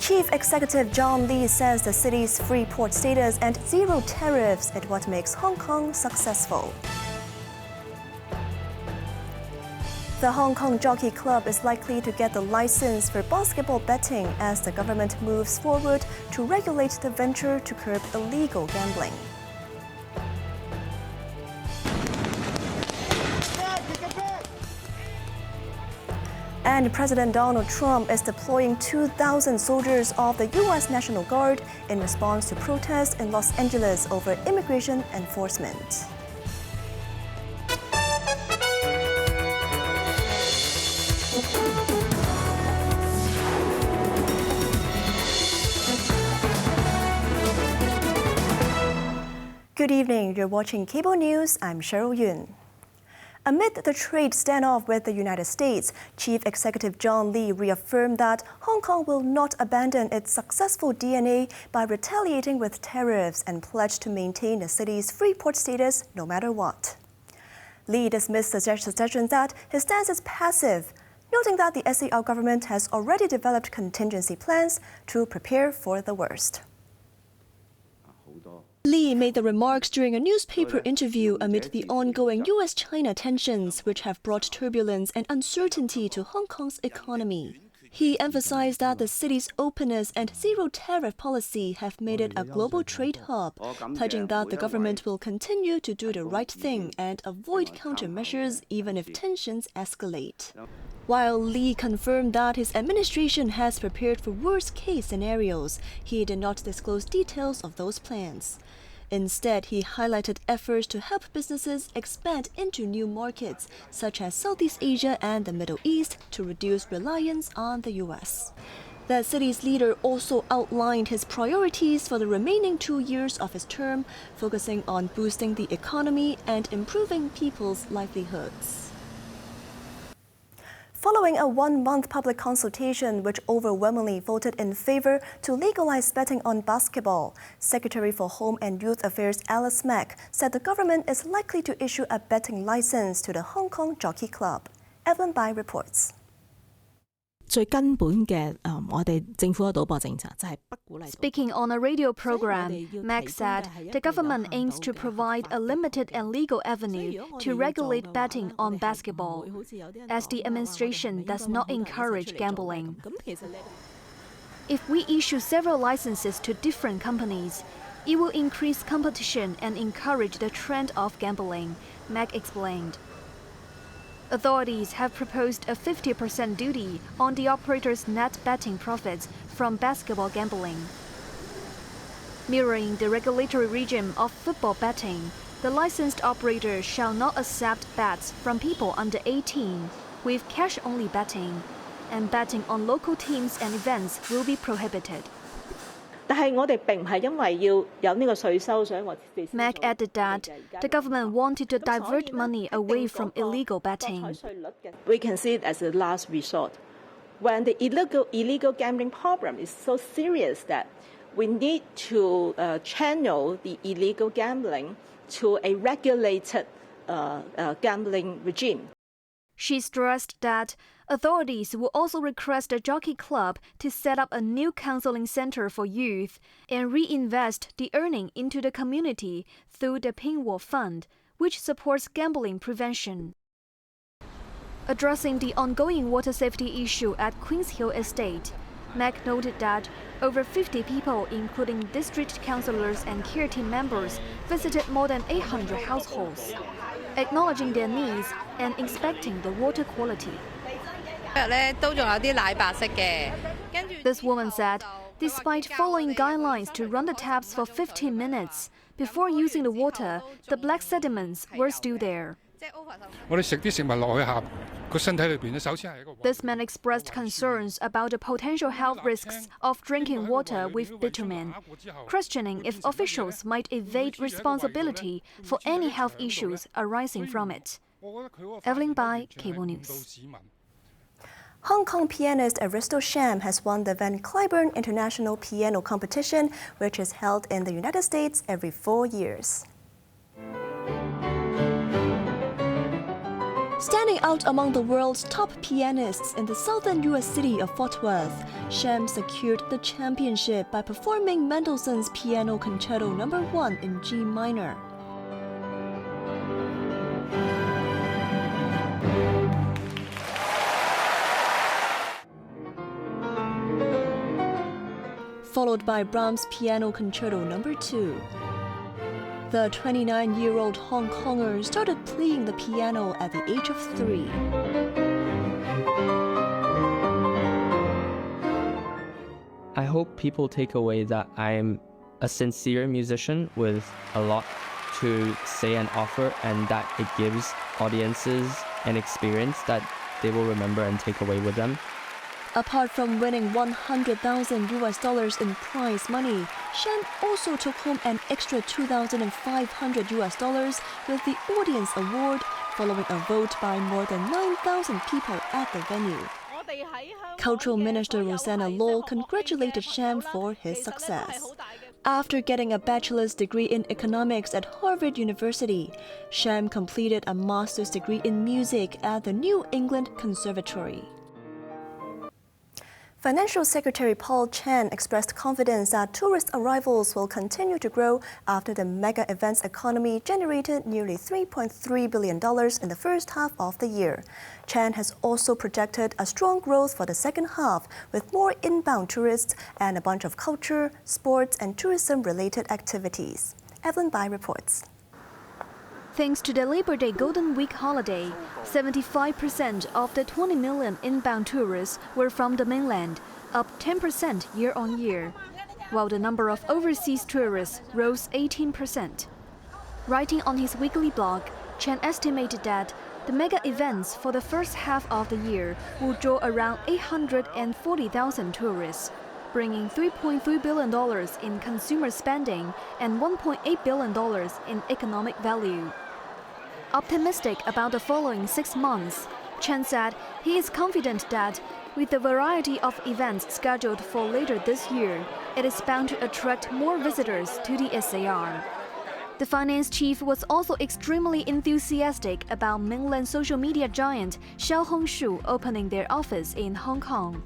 Chief Executive John Lee says the city's free port status and zero tariffs is what makes Hong Kong successful. The Hong Kong Jockey Club is likely to get the license for basketball betting as the government moves forward to regulate the venture to curb illegal gambling. And President Donald Trump is deploying 2,000 soldiers of the U.S. National Guard in response to protests in Los Angeles over immigration enforcement. Good evening, you're watching Cable News. I'm Cheryl Yun. Amid the trade standoff with the United States, Chief Executive John Lee reaffirmed that Hong Kong will not abandon its successful DNA by retaliating with tariffs and pledged to maintain the city's free port status no matter what. Lee dismissed suggestions that his stance is passive, noting that the SAR government has already developed contingency plans to prepare for the worst. Lee made the remarks during a newspaper interview amid the ongoing U.S.-China tensions, which have brought turbulence and uncertainty to Hong Kong's economy. He emphasized that the city's openness and zero-tariff policy have made it a global trade hub, pledging that the government will continue to do the right thing and avoid countermeasures even if tensions escalate. While Lee confirmed that his administration has prepared for worst-case scenarios, he did not disclose details of those plans. Instead, he highlighted efforts to help businesses expand into new markets, such as Southeast Asia and the Middle East, to reduce reliance on the U.S. The city's leader also outlined his priorities for the remaining 2 years of his term, focusing on boosting the economy and improving people's livelihoods. Following a one-month public consultation which overwhelmingly voted in favor to legalize betting on basketball, Secretary for Home and Youth Affairs Alice Mak said the government is likely to issue a betting license to the Hong Kong Jockey Club. Evelyn Bai reports. Speaking on a radio program, Mak said the government aims to provide a limited and legal avenue to regulate betting on basketball, as the administration does not encourage gambling. If we issue several licenses to different companies, it will increase competition and encourage the trend of gambling, Mak explained. Authorities have proposed a 50% duty on the operator's net betting profits from basketball gambling. Mirroring the regulatory regime of football betting, the licensed operator shall not accept bets from people under 18, with cash-only betting, and betting on local teams and events will be prohibited. Mak added that the government wanted to divert money away from illegal betting. We can see it as a last resort. When the illegal gambling problem is so serious that we need to channel the illegal gambling to a regulated gambling regime. She stressed that authorities will also request the Jockey Club to set up a new counseling center for youth and reinvest the earning into the community through the Pingwo Fund, which supports gambling prevention. Addressing the ongoing water safety issue at Queen's Hill Estate, Mak noted that over 50 people, including district councillors and care team members, visited more than 800 households, acknowledging their needs and inspecting the water quality. This woman said, despite following guidelines to run the taps for 15 minutes, before using the water, the black sediments were still there. This man expressed concerns about the potential health risks of drinking water with bitumen, questioning if officials might evade responsibility for any health issues arising from it. Evelyn Bai, Cable News. Hong Kong pianist Aristo Sham has won the Van Cliburn International Piano Competition, which is held in the United States every 4 years. Standing out among the world's top pianists in the southern U.S. city of Fort Worth, Sham secured the championship by performing Mendelssohn's Piano Concerto No. 1 in G minor. Followed by Brahms' Piano Concerto No. 2. The 29-year-old Hong Konger started playing the piano at the age of 3. I hope people take away that I'm a sincere musician with a lot to say and offer, and that it gives audiences an experience that they will remember and take away with them. Apart from winning $100,000 in prize money, Shen also took home an extra $2,500 with the Audience Award, following a vote by more than 9,000 people at the venue. Cultural Minister Rosanna Law congratulated Sham for his success. After getting a bachelor's degree in economics at Harvard University, Sham completed a master's degree in music at the New England Conservatory. Financial Secretary Paul Chan expressed confidence that tourist arrivals will continue to grow after the mega events economy generated nearly $3.3 billion in the first half of the year. Chan has also projected a strong growth for the second half, with more inbound tourists and a bunch of culture, sports, and tourism-related activities. Evelyn Bai reports. Thanks to the Labor Day Golden Week holiday, 75% of the 20 million inbound tourists were from the mainland, up 10% year-on-year, while the number of overseas tourists rose 18%. Writing on his weekly blog, Chen estimated that the mega events for the first half of the year will draw around 840,000 tourists, bringing $3.3 billion in consumer spending and $1.8 billion in economic value. Optimistic about the following 6 months, Chen said he is confident that, with the variety of events scheduled for later this year, it is bound to attract more visitors to the SAR. The finance chief was also extremely enthusiastic about mainland social media giant Xiaohongshu opening their office in Hong Kong.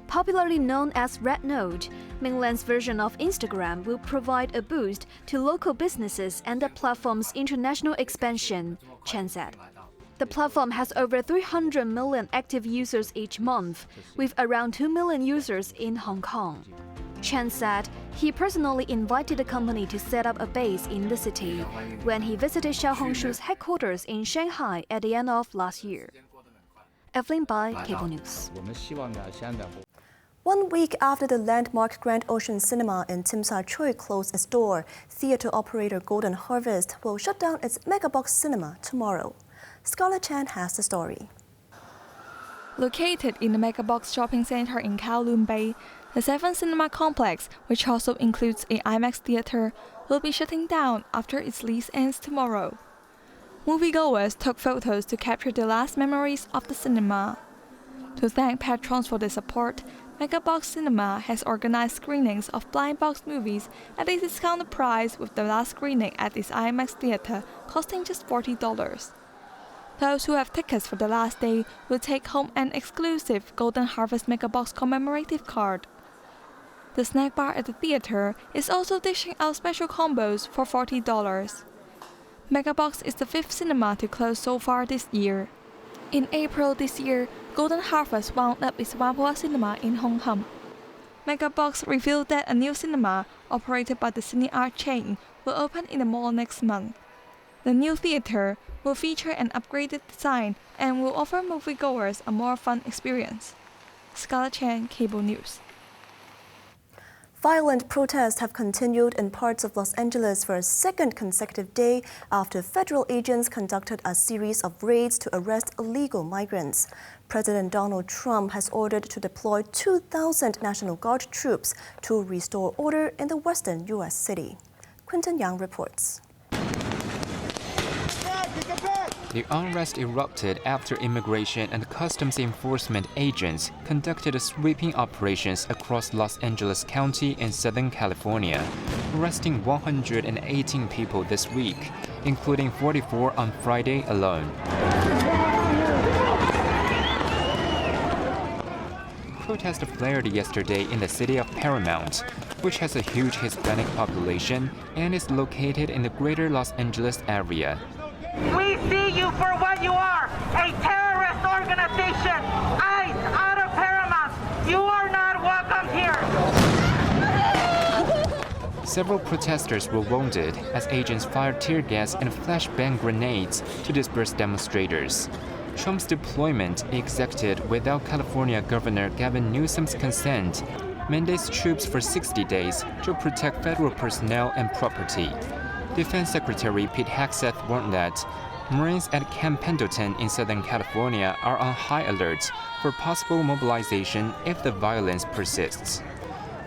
Popularly known as Red Note, mainland's version of Instagram will provide a boost to local businesses and the platform's international expansion, Chen said. The platform has over 300 million active users each month, with around 2 million users in Hong Kong. Chen said he personally invited the company to set up a base in the city when he visited Xiaohongshu's headquarters in Shanghai at the end of last year. Evelyn Bai, Cable News. 1 week after the landmark Grand Ocean Cinema in Tsim Sha Tsui closed its door, theatre operator Golden Harvest will shut down its Megabox cinema tomorrow. Scarlett Chan has the story. Located in the Megabox shopping center in Kowloon Bay, the 7 cinema complex, which also includes an IMAX theater, will be shutting down after its lease ends tomorrow. Moviegoers took photos to capture the last memories of the cinema. To thank patrons for their support, Megabox Cinema has organized screenings of blind box movies at a discounted price, with the last screening at its IMAX theater costing just $40. Those who have tickets for the last day will take home an exclusive Golden Harvest Megabox commemorative card. The snack bar at the theater is also dishing out special combos for $40. Megabox is the 5th cinema to close so far this year. In April this year, Golden Harvest wound up its Whampoa Cinema in Hong Kong. Megabox revealed that a new cinema, operated by the Cine Art chain, will open in the mall next month. The new theater will feature an upgraded design and will offer moviegoers a more fun experience. Scarlett Chan, Cable News. Violent protests have continued in parts of Los Angeles for a second consecutive day after federal agents conducted a series of raids to arrest illegal migrants. President Donald Trump has ordered to deploy 2,000 National Guard troops to restore order in the western U.S. city. Quinton Yang reports. The unrest erupted after immigration and customs enforcement agents conducted sweeping operations across Los Angeles County in Southern California, arresting 118 people this week, including 44 on Friday alone. protest flared yesterday in the city of Paramount, which has a huge Hispanic population and is located in the greater Los Angeles area. We see you for what you are, a terrorist organization. ICE out of Paramount. You are not welcome here. Several protesters were wounded as agents fired tear gas and flashbang grenades to disperse demonstrators. Trump's deployment, executed without California Governor Gavin Newsom's consent, mandates troops for 60 days to protect federal personnel and property. Defense Secretary Pete Hegseth warned that Marines at Camp Pendleton in Southern California are on high alert for possible mobilization if the violence persists.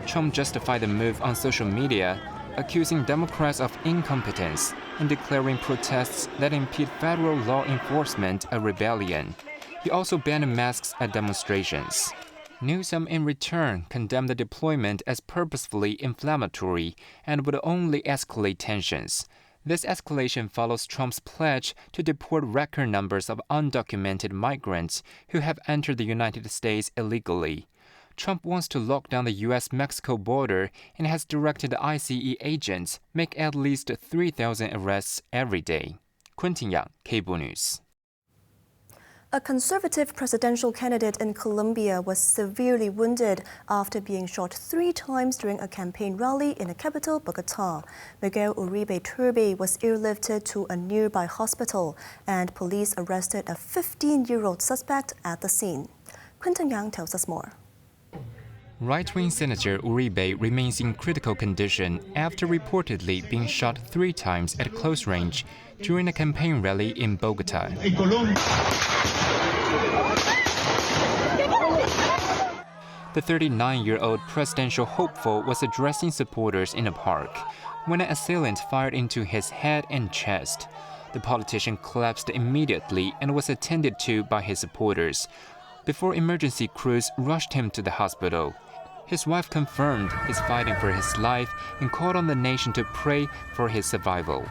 Trump justified the move on social media, accusing Democrats of incompetence and declaring protests that impede federal law enforcement a rebellion. He also banned masks at demonstrations. Newsom, in return, condemned the deployment as purposefully inflammatory and would only escalate tensions. This escalation follows Trump's pledge to deport record numbers of undocumented migrants who have entered the United States illegally. Trump wants to lock down the U.S.-Mexico border and has directed ICE agents make at least 3,000 arrests every day. Quentin Yang, Cable News. A conservative presidential candidate in Colombia was severely wounded after being shot 3 times during a campaign rally in the capital, Bogotá. Miguel Uribe Turbay was airlifted to a nearby hospital, and police arrested a 15-year-old suspect at the scene. Quentin Yang tells us more. Right-wing Senator Uribe remains in critical condition after reportedly being shot 3 times at close range during a campaign rally in Bogotá. The 39-year-old presidential hopeful was addressing supporters in a park when an assailant fired into his head and chest. The politician collapsed immediately and was attended to by his supporters before emergency crews rushed him to the hospital. His wife confirmed he's fighting for his life and called on the nation to pray for his survival.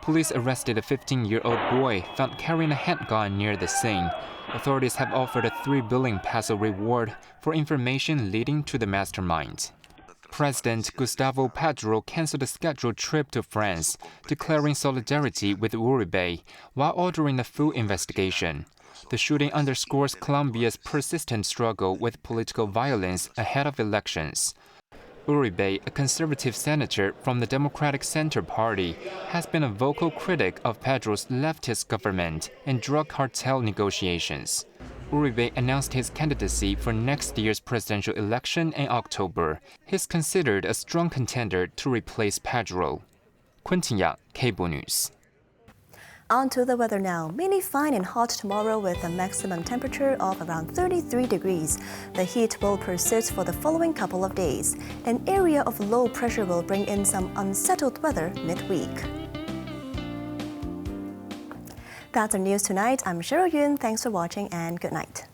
Police arrested a 15-year-old boy found carrying a handgun near the scene. Authorities have offered a 3 billion peso reward for information leading to the mastermind. President Gustavo Petro canceled a scheduled trip to France, declaring solidarity with Uribe while ordering a full investigation. The shooting underscores Colombia's persistent struggle with political violence ahead of elections. Uribe, a conservative senator from the Democratic Center Party, has been a vocal critic of Pedro's leftist government and drug cartel negotiations. Uribe announced his candidacy for next year's presidential election in October. He's considered a strong contender to replace Pedro. Quentin Yang, Cable News. On to the weather now. Mainly fine and hot tomorrow with a maximum temperature of around 33 degrees. The heat will persist for the following couple of days. An area of low pressure will bring in some unsettled weather midweek. That's our news tonight. I'm Cheryl Yun. Thanks for watching and good night.